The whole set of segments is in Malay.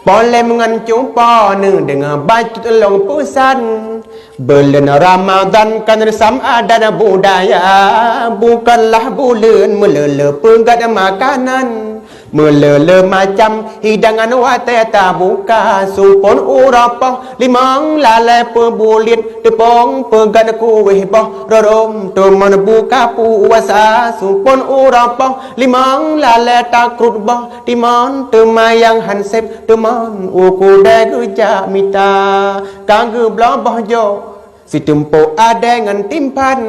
Boleh mengancung dengan baju telung pusan. Bulan Ramadan kan sama dan budaya, bukanlah bulan melele penggat makanan. Melele macam hidangan watai tak buka, supon urapah limang lalai pebulit tepung pegat kuih bah rorom teman buka puasa, supon urapah limang lalai takrut bah timan temayang hansep teman uku degeja mita kangge blabah jo si tempo ada ngan timpan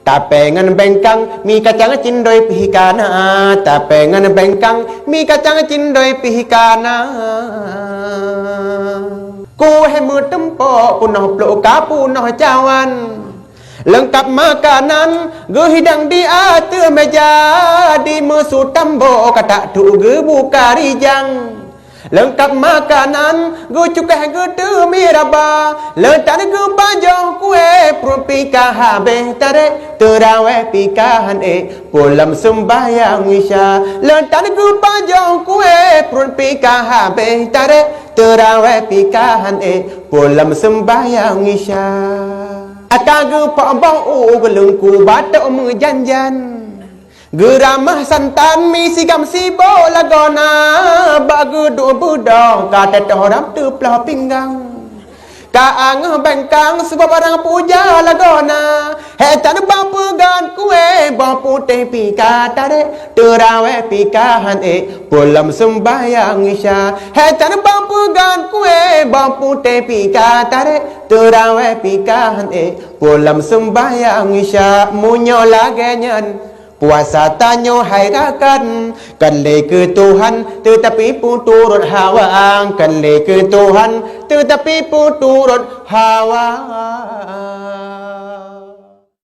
tapi ngan bengkang mi kacang cindoi pihikana, tapi ngan bengkang mi kacang cindoi pihikana. Kue mu tempo punoh ploka punoh cawan, lengkap makanan gehidang di atas meja, di musuh tambo kata tu buka rijang. Lengkap makanan gu cukai gu demi raba, letak gu bajau kue prun pika habis tarik terawih pikahan pulam sembahyang isya. Letak gu bajau kue prun pika habis tarik terawih pikahan pulam sembahyang isya. Akagu pak bau gelengku batuk menjanjan, geramah santan mi sigam sibo lagona, bagu du budong kata toram tu pelah pinggang. Kaang bengkang sebab barang puja lagona, hetan bapegan kue bah putih pika tarik terawih pikahan pulam sembahyang isya. Hetan bapegan kue bah putih pika tarik terawih pikahan pulam sembahyang isya. Munyo lagenyan puasa tanyo hairakan, kan le ke Tuhan tetapi pun turut hawa, kan le ke Tuhan tetapi pun turut hawa.